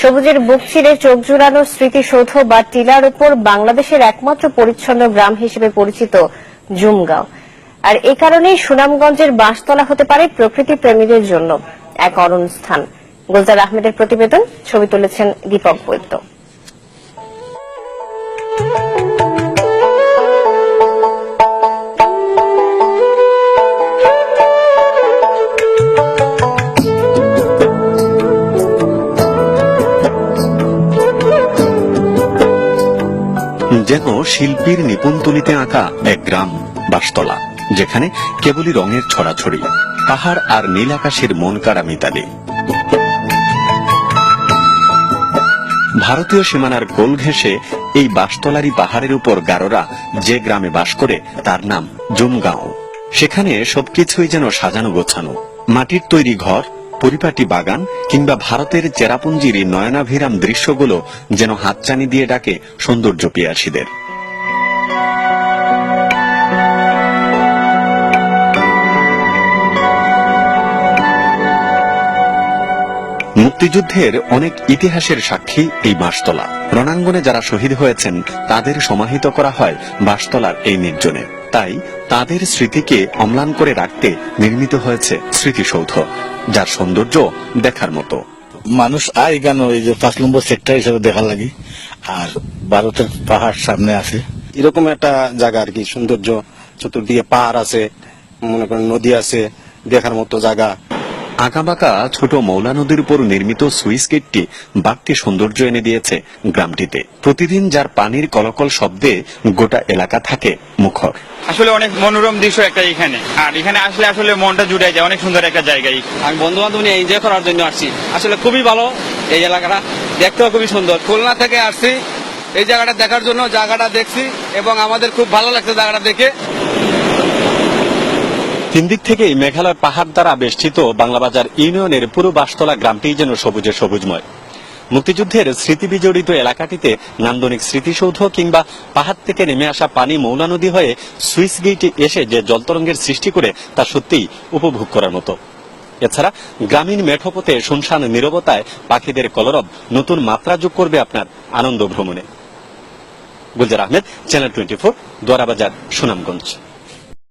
সবুজের বুক চিরে চোখ জুড়ানো স্মৃতিসৌধ বা টিলার উপর বাংলাদেশের একমাত্র পরিচ্ছন্ন গ্রাম হিসেবে পরিচিত জুমগাঁও। আর এ কারণেই সুনামগঞ্জের বাঁশতলা হতে পারে প্রকৃতি প্রেমীদের জন্য এক অনন্য স্থান। গুলজার আহমেদের প্রতিবেদন, ছবি তুলেছেন দীপক বৈদ্য। যেন শিল্পীর নিপুণ তুলিতে আঁকা এক গ্রাম বাঁশতলা, যেখানে কেবলই রঙের ছড়াছড়ি, পাহাড় আর নীল আকাশের মন কাড়া মিতালি। ভারতীয় সীমানার কোল ঘেঁষে এই বাঁশতলারই পাহাড়ের উপর গারোরা যে গ্রামে বাস করে তার নাম জুমগাঁও। সেখানে সবকিছুই যেন সাজানো গোছানো, মাটির তৈরি ঘর, পরিপাটি বাগান কিংবা ভারতের চেরাপুঞ্জির নয়নাভিরাম দৃশ্যগুলো যেন হাতছানি দিয়ে ডাকে সৌন্দর্য পিয়াসীদের। মুক্তিযুদ্ধের অনেক ইতিহাসের সাক্ষী এই বাঁশতলা। রণাঙ্গনে যারা শহীদ হয়েছেন তাদের সমাহিত করা হয় বাঁশতলার এই নির্জনে। তাই তাদের স্মৃতিকে অম্লান করে রাখতে নির্মিত হয়েছে স্মৃতিসৌধ, যার সৌন্দর্য দেখার মতো। মানুষ আয় কেন এই যে 5 নম্বর সেক্টর হিসেবে দেখার লাগি, আর ভারতের পাহাড় সামনে আছে, এরকম একটা জায়গা আর কি। সৌন্দর্য, চতুর্দিকে পাহাড় আছে, মনে করেন নদী আছে, দেখার মতো জায়গা। আঁকাবাঁকা ছোট মৌলা নদীর উপর নির্মিত সুইচ গেটটি বাড়তি সৌন্দর্য এনে দিয়েছে গ্রামটিতে। প্রতিদিন যার পানির কলকল শব্দে গোটা এলাকা থাকে মুখর। আসলে অনেক মনোরম দৃশ্য একটা এখানে, আর এখানে আসলে আসলে মনটা জুড়ে যায়। অনেক সুন্দর একটা জায়গায়। আমি বন্ধু বান্ধব নিয়ে এনজয় করার জন্য আসছি। আসলে খুবই ভালো এই এলাকাটা, দেখতেও খুবই সুন্দর। খুলনা থেকে আসছি এই জায়গাটা দেখার জন্য, জায়গাটা দেখছি এবং আমাদের খুব ভালো লাগছে জায়গাটা দেখে। তিন দিক থেকে মেঘালয় পাহাড় দ্বারা বেষ্টিত বাংলাবাজার ইউনিয়নের পুরো বাঁশতলা গ্রামটি যেন সবুজে সবুজময়। মুক্তিযুদ্ধের স্মৃতি বিজড়িত এলাকাটিতে নান্দনিক স্মৃতিসৌধ কিংবা পাহাড় থেকে নেমে আসা পানি মৌলা নদী হয়ে সুইচ গেটে এসে যে জলতরঙ্গের সৃষ্টি করে তা সত্যিই উপভোগ করার মতো। এছাড়া গ্রামীণ মেঠোপথে শুনশান নীরবতায় পাখিদের কলরব নতুন মাত্রা যোগ করবে আপনার আনন্দ ভ্রমণে। গুলজার আহমেদ, চ্যানেল 24, দোয়ারাবাজার, সুনামগঞ্জ।